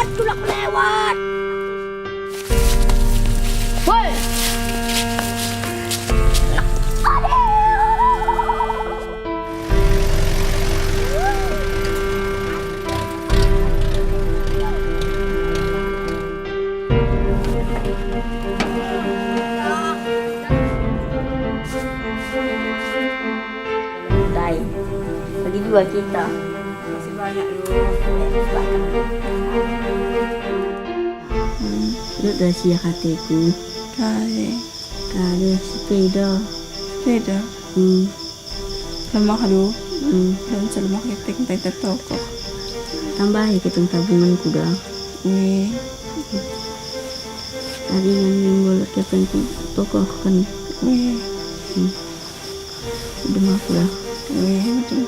lewat tulak lewat. Woi. Bagi dua kita. Masih banyak lu. Lu dah siap hatiku. Kali sepeda. Sepeda. Lemak lu. Dan selemak keting tete toko. Tambah ya keteng tabungan kuda. Wih. Tadi yang minggu keteng toko kan. Wih. Udah maaf lah. Wih, betul.